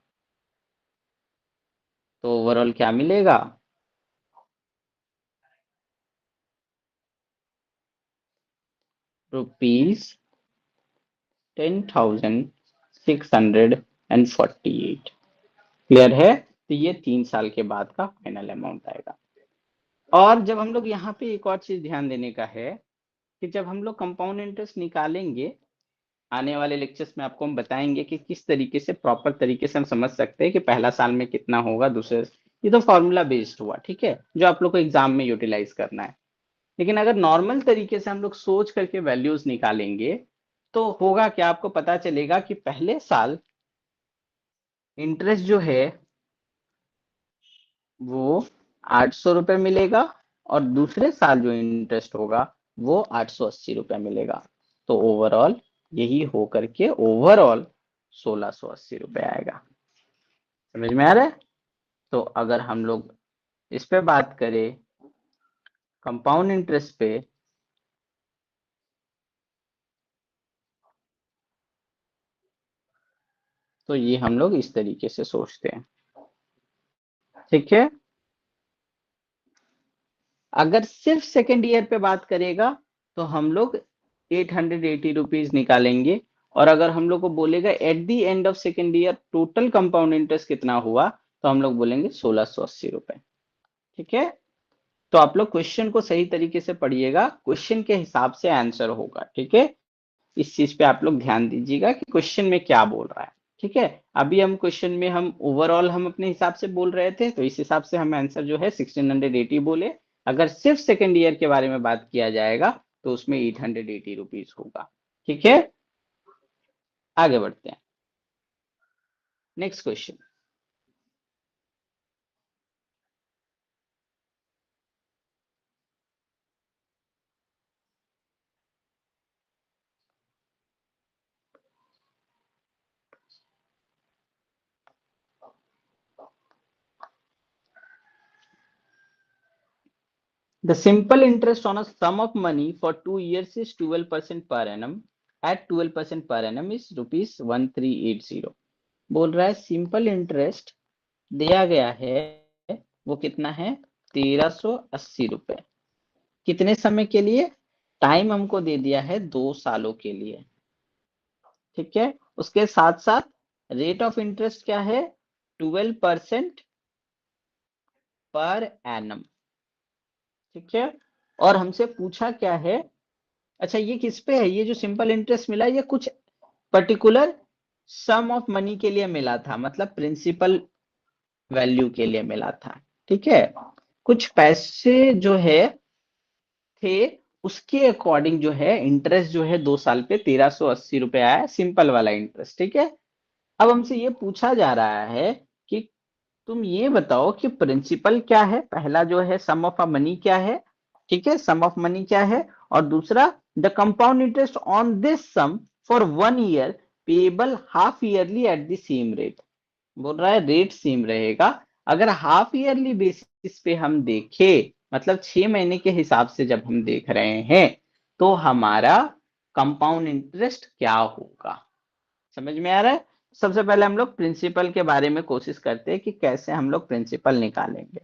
तो ओवरऑल क्या मिलेगा, ₹10,648। क्लियर है? तो ये 3 साल के बाद का फाइनल अमाउंट आएगा। और जब हम लोग यहाँ पे एक और चीज ध्यान देने का है कि जब हम लोग कंपाउंड इंटरेस्ट निकालेंगे, आने वाले लेक्चर्स में आपको हम बताएंगे कि किस तरीके से प्रॉपर तरीके से हम समझ सकते हैं कि पहला साल में कितना होगा, दूसरे ये तो फॉर्मूला बेस्ड हुआ, ठीक है, जो आप लोग को एग्जाम में यूटिलाइज करना है। लेकिन अगर नॉर्मल तरीके से हम लोग सोच करके वैल्यूज निकालेंगे तो होगा क्या, आपको पता चलेगा कि पहले साल इंटरेस्ट जो है वो 800 रुपये मिलेगा और दूसरे साल जो इंटरेस्ट होगा वो 880 रुपये मिलेगा। तो ओवरऑल यही हो करके ओवरऑल 1680 रुपये आएगा। समझ में आ रहा है? तो अगर हम लोग इस पे बात करें कंपाउंड इंटरेस्ट पे, तो ये हम लोग इस तरीके से सोचते हैं, ठीक है। अगर सिर्फ सेकेंड ईयर पे बात करेगा तो हम लोग 880 रुपीज निकालेंगे। और अगर हम लोग को बोलेगा at the end of second year total compound interest कितना हुआ, तो हम लोग बोलेंगे 1680 रुपए, ठीक है। तो आप लोग क्वेश्चन को सही तरीके से पढ़िएगा, क्वेश्चन के हिसाब से आंसर होगा, ठीक है। इस चीज पे आप लोग ध्यान दीजिएगा कि क्वेश्चन में क्या बोल रहा है, ठीक है। अभी हम क्वेश्चन में हम ओवरऑल हम अपने हिसाब से बोल रहे थे, तो इस हिसाब से हम आंसर जो है 1680 बोले। अगर सिर्फ सेकेंड ईयर के बारे में बात किया जाएगा तो उसमें 880 रुपीज होगा, ठीक है। आगे बढ़ते हैं, next question. The simple interest on a sum of money for 2 years is 12% per annum. At 12% per annum is rupees 1380। बोल रहा है सिंपल इंटरेस्ट दिया गया है, वो कितना है, 1380 रुपए। कितने समय के लिए, टाइम हमको दे दिया है 2 सालों के लिए, ठीक है। उसके साथ साथ रेट ऑफ इंटरेस्ट क्या है, 12% पर एनम, ठीक है। और हमसे पूछा क्या है, अच्छा ये किस पे है, ये जो सिंपल इंटरेस्ट मिला ये कुछ पर्टिकुलर सम ऑफ मनी के लिए मिला था, मतलब प्रिंसिपल वैल्यू के लिए मिला था, ठीक है। कुछ पैसे जो है थे, उसके अकॉर्डिंग जो है इंटरेस्ट जो है 2 साल पे 1380 रुपए आया, सिंपल वाला इंटरेस्ट, ठीक है। अब हमसे ये पूछा जा रहा है कि तुम ये बताओ कि प्रिंसिपल क्या है, पहला जो है सम ऑफ अ मनी क्या है, ठीक है, सम ऑफ मनी क्या है, और दूसरा the compound interest on this sum for 1 year payable half yearly at the same rate. बोल रहा है रेट सेम रहेगा। अगर हाफ ईयरली बेसिस पे हम देखें, मतलब 6 महीने के हिसाब से जब हम देख रहे हैं, तो हमारा कंपाउंड इंटरेस्ट क्या होगा, समझ में आ रहा है। सबसे पहले हम लोग प्रिंसिपल के बारे में कोशिश करते हैं कि कैसे हम लोग प्रिंसिपल निकालेंगे।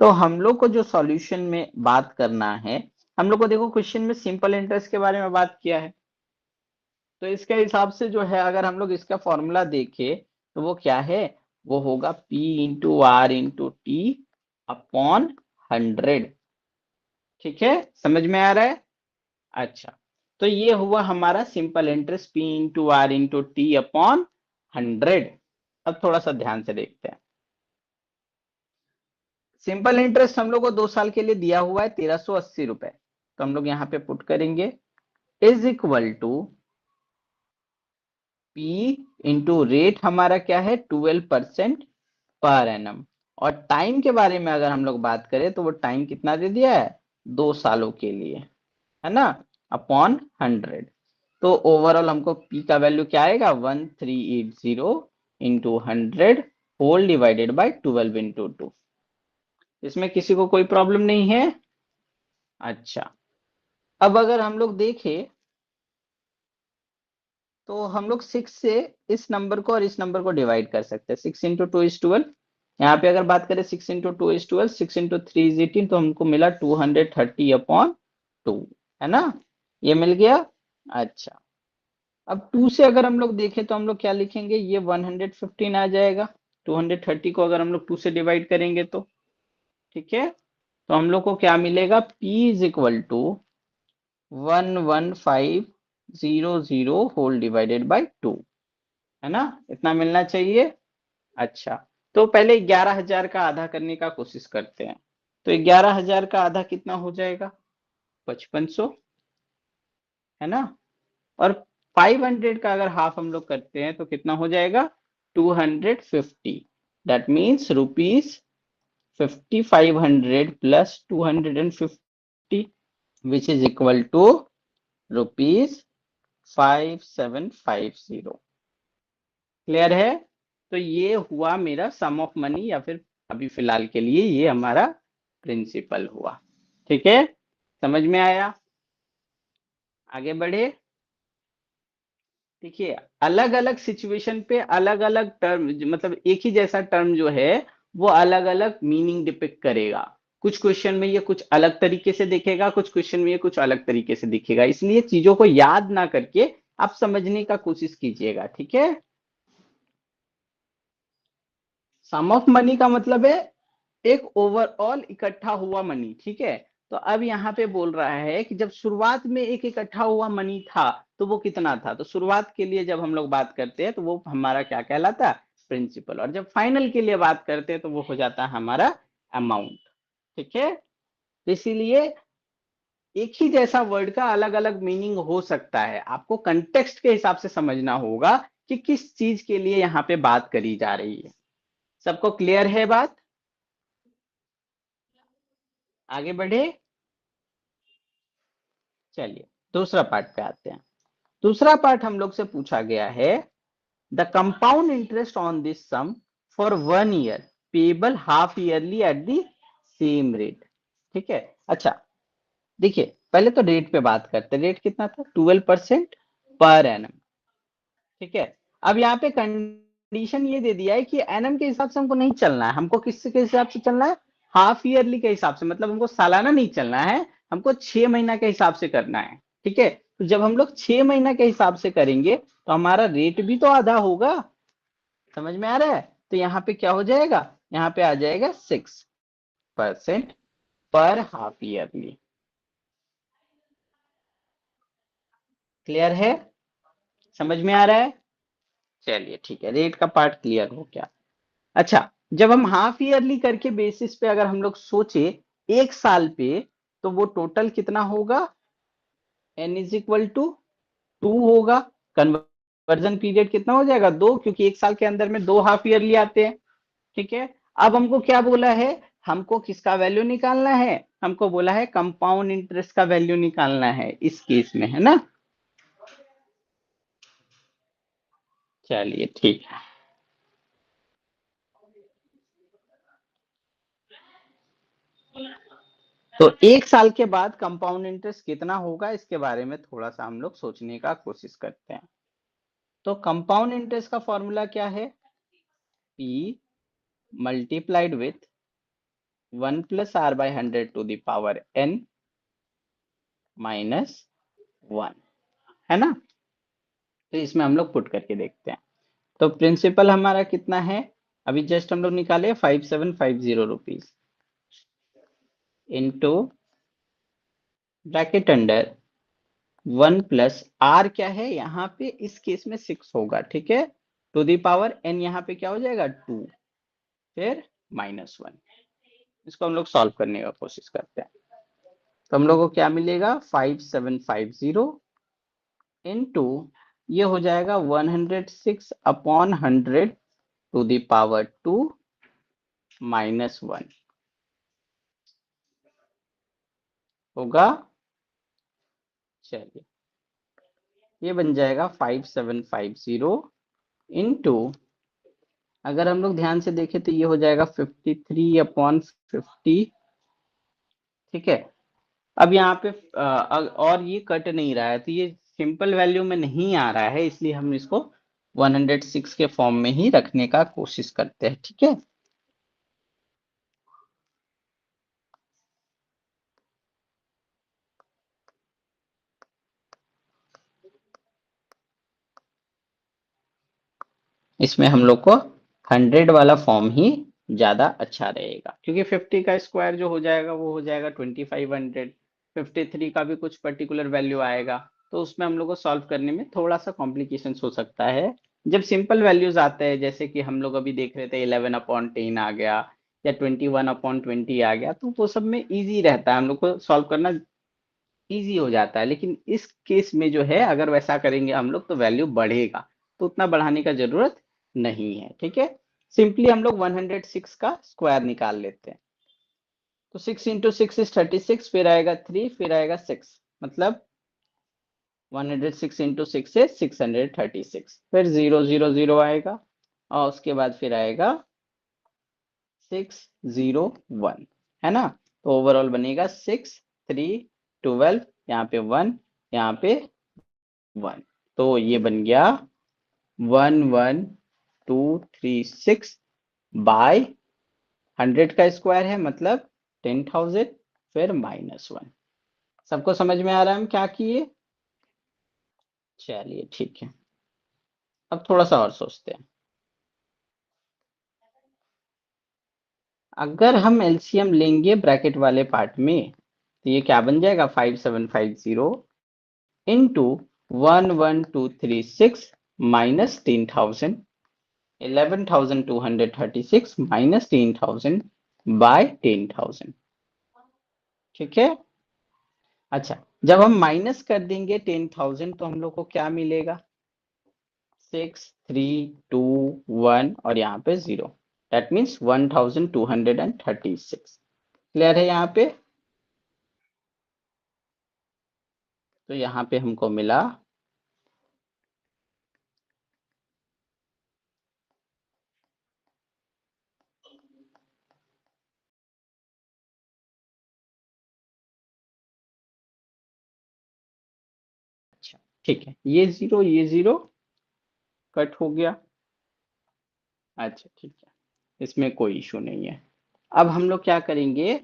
तो हम लोग को जो सॉल्यूशन में बात करना है, हम लोग को देखो क्वेश्चन में सिंपल इंटरेस्ट के बारे में बात किया है, तो इसके हिसाब से जो है अगर हम लोग इसका फॉर्मूला देखें तो वो क्या है, वो होगा P into R into T upon 100, ठीक है। समझ में आ रहा है? अच्छा, तो ये हुआ हमारा simple interest P into R into T upon 100। अब थोड़ा सा ध्यान से देखते हैं, सिंपल इंटरेस्ट हम लोग को 2 साल के लिए दिया हुआ है 1380 रुपए, तो हम लोग यहाँ पे पुट करेंगे is equal to P into rate हमारा क्या है 12% पर एनम। और टाइम के बारे में अगर हम लोग बात करें तो वो टाइम कितना दे दिया है, 2 सालों के लिए, है ना, अपॉन 100। तो ओवरऑल हमको पी का वैल्यू क्या आएगा, 1380 into 100 whole divided by 12 into 2। इसमें किसी को कोई प्रॉब्लम नहीं है? अच्छा, अब अगर हम लोग देखें तो हम लोग 6 से इस नंबर को और इस नंबर को डिवाइड कर सकते हैं, 6 इंटू 2 इज 12। यहाँ पे अगर बात करें 6 इंटू 2 इज 12, 6 इंटू 3 इज 18, तो हमको मिला 230 अपॉन 2, है ना, ये मिल गया। अच्छा, अब 2 से अगर हम लोग देखें तो हम लोग क्या लिखेंगे, ये 115 आ जाएगा। 230 को अगर हम लोग 2 से डिवाइड करेंगे तो, ठीक है, तो हम लोग को क्या मिलेगा, P is equal to 11500 whole divided by 2, है ना, इतना मिलना चाहिए। अच्छा, तो पहले 11,000 का आधा करने का कोशिश करते हैं। तो 11,000 का आधा कितना हो जाएगा? 5500, है ना। और 500 का अगर हाफ हम लोग करते हैं तो कितना हो जाएगा? 250। That means rupees 5500 plus 250, which is equal to rupees 5750। Clear है? तो ये हुआ मेरा सम ऑफ मनी, या फिर अभी फिलहाल के लिए ये हमारा प्रिंसिपल हुआ। ठीक है, समझ में आया? आगे बढ़े। देखिए, अलग अलग सिचुएशन पे अलग अलग टर्म, मतलब एक ही जैसा टर्म जो है वो अलग अलग मीनिंग डिपिक्ट करेगा। कुछ क्वेश्चन में ये कुछ अलग तरीके से दिखेगा, कुछ क्वेश्चन में ये कुछ अलग तरीके से दिखेगा, इसलिए चीजों को याद ना करके आप समझने का कोशिश कीजिएगा। ठीक है, सम ऑफ मनी का मतलब है एक ओवरऑल इकट्ठा हुआ मनी। ठीक है, तो अब यहाँ पे बोल रहा है कि जब शुरुआत में एक इकट्ठा हुआ मनी था तो वो कितना था। तो शुरुआत के लिए जब हम लोग बात करते हैं तो वो हमारा क्या कहलाता है? प्रिंसिपल। और जब फाइनल के लिए बात करते हैं तो वो हो जाता है हमारा अमाउंट। ठीक है, तो इसीलिए एक ही जैसा वर्ड का अलग अलग मीनिंग हो सकता है, आपको कंटेक्स्ट के हिसाब से समझना होगा कि किस चीज के लिए यहाँ पे बात करी जा रही है। सबको क्लियर है बात? आगे बढ़े। चलिए दूसरा पार्ट पे आते हैं। दूसरा पार्ट हम लोग से पूछा गया है, the compound interest on this sum for 1 year payable half yearly at the same rate. ठीक है, अच्छा देखिए पहले तो रेट पे बात करते हैं। रेट कितना था? 12% पर एनम। ठीक है, अब यहाँ पे कंडीशन ये दे दिया है कि एनम के हिसाब से हमको नहीं चलना है, हमको किसके हिसाब से चलना है? हाफ ईयरली के हिसाब से, मतलब हमको सालाना नहीं चलना है, हमको 6 महीना के हिसाब से करना है। ठीक है, तो जब हम लोग 6 महीना के हिसाब से करेंगे तो हमारा रेट भी तो आधा होगा। समझ में आ रहा है? तो यहाँ पे क्या हो जाएगा? यहाँ पे आ जाएगा 6% पर हाफ ईयरली। क्लियर है? समझ में आ रहा है? चलिए ठीक है, रेट का पार्ट क्लियर हो गया। अच्छा, जब हम हाफ ईयरली करके बेसिस पे अगर हम लोग सोचे एक साल पे, तो वो टोटल कितना होगा? एन इज इक्वल टू 2 होगा। कन्वर्जन पीरियड कितना हो जाएगा? 2, क्योंकि एक साल के अंदर में 2 हाफ ईयरली आते हैं। ठीक है, अब हमको क्या बोला है? हमको किसका वैल्यू निकालना है? हमको बोला है कंपाउंड इंटरेस्ट का वैल्यू निकालना है इस केस में, है ना। चलिए ठीक है, तो एक साल के बाद कंपाउंड इंटरेस्ट कितना होगा इसके बारे में थोड़ा सा हम लोग सोचने का कोशिश करते हैं। तो कंपाउंड इंटरेस्ट का फॉर्मूला क्या है? P multiplied with 1 + r/100 to the power n minus 1, है ना। तो इसमें हम लोग पुट करके देखते हैं। तो प्रिंसिपल हमारा कितना है? अभी जस्ट हम लोग निकाले 5750 इंटू ब्रैकेट अंडर 1 + r क्या है यहाँ पे इस केस में 6 होगा। ठीक है, टू दी पावर n यहाँ पे क्या हो जाएगा? 2, फिर -1। इसको हम लोग सॉल्व करने का कोशिश करते हैं। तो हम लोग को क्या मिलेगा? 5750 इंटू ये हो जाएगा 106/100 टू दी पावर 2 -1 होगा। चलिए ये बन जाएगा 5750 इंटू, अगर हम लोग ध्यान से देखें तो ये हो जाएगा 53/50। ठीक है, अब यहाँ पे और ये कट नहीं रहा है तो ये सिंपल वैल्यू में नहीं आ रहा है, इसलिए हम इसको 106 के फॉर्म में ही रखने का कोशिश करते हैं। ठीक है, इसमें हम लोग को 100 वाला फॉर्म ही ज्यादा अच्छा रहेगा, क्योंकि 50 का स्क्वायर जो हो जाएगा वो हो जाएगा 2500। 53 का भी कुछ पर्टिकुलर वैल्यू आएगा, तो उसमें हम लोग को सॉल्व करने में थोड़ा सा कॉम्प्लिकेशन हो सकता है, जब सिंपल वैल्यूज आते हैं, जैसे कि हम लोग अभी देख रहे थे 11/10 आ गया या 21/20 आ गया, तो वो सब में इजी रहता है, हम लोग को सॉल्व करना इजी हो जाता है। लेकिन इस केस में जो है, अगर वैसा करेंगे हम लोग तो वैल्यू बढ़ेगा, तो उतना बढ़ाने का जरूरत नहीं है। ठीक है, सिंपली हम लोग 106 का स्क्वायर निकाल लेते हैं। तो 6 इंटू 6 इज 36, फिर आएगा 3, फिर आएगा 6, मतलब 106 इंटू 6 है 636, फिर 0 0 0 आएगा, और उसके बाद फिर आएगा 601, है ना। तो ओवरऑल बनेगा 6 3 12, यहाँ पे 1, यहाँ पे 1, तो ये बन गया 11236 बाय 100 का स्क्वायर है, मतलब 10,000, फिर -1। सबको समझ में आ रहा है हम क्या किए? चलिए ठीक है, अब थोड़ा सा और सोचते हैं। अगर हम एलसीएम लेंगे ब्रैकेट वाले पार्ट में, तो ये क्या बन जाएगा, 5750 इंटू 11236 माइनस 10,000, 11,236 माइनस 10,000 बाय 10,000। ठीक है, अच्छा, जब हम माइनस कर देंगे 10,000 तो हम लोग को क्या मिलेगा, 6 3 2 1 और यहाँ पे 0, दैट मीन्स 1,236। क्लियर है यहाँ पे? तो यहाँ पे हमको मिला अच्छा, ठीक है, ये जीरो कट हो गया। अच्छा ठीक है, इसमें कोई इशू नहीं है। अब हम लोग क्या करेंगे,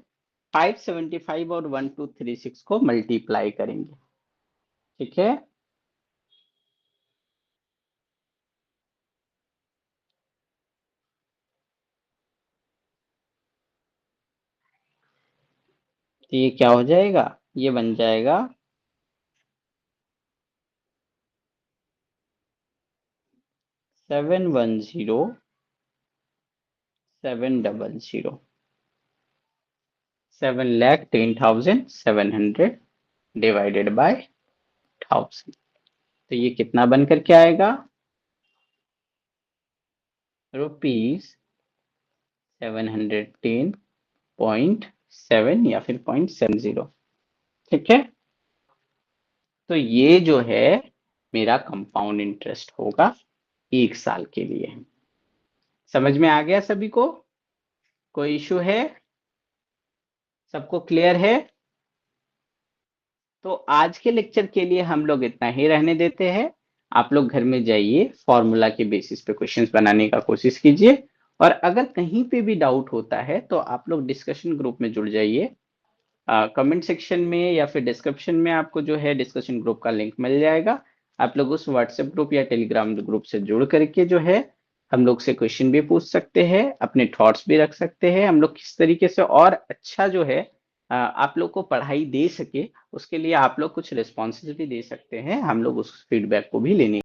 575 और 1236 को मल्टीप्लाई करेंगे। ठीक है, तो ये क्या हो जाएगा, ये बन जाएगा 710 700 7,10,700 डिवाइडेड बाय 1000। तो ये कितना बन करके आएगा, ₹710.7 या फिर 0.70। ठीक है, तो ये जो है मेरा कंपाउंड इंटरेस्ट होगा 1 साल के लिए। समझ में आ गया सभी को? कोई इशू है? सबको क्लियर है? तो आज के लेक्चर के लिए हम लोग इतना ही रहने देते हैं। आप लोग घर में जाइए, फॉर्मूला के बेसिस पे क्वेश्चंस बनाने का कोशिश कीजिए, और अगर कहीं पे भी डाउट होता है तो आप लोग डिस्कशन ग्रुप में जुड़ जाइए। कमेंट सेक्शन में या फिर डिस्क्रिप्शन में आपको जो है डिस्कशन ग्रुप का लिंक मिल जाएगा। आप लोग उस व्हाट्सएप ग्रुप या टेलीग्राम ग्रुप से जुड़ करके जो है हम लोग से क्वेश्चन भी पूछ सकते हैं, अपने थॉट्स भी रख सकते हैं। हम लोग किस तरीके से और अच्छा जो है आप लोग को पढ़ाई दे सके, उसके लिए आप लोग कुछ रिस्पॉन्सिबिलिटी दे सकते हैं, हम लोग उस फीडबैक को भी लेने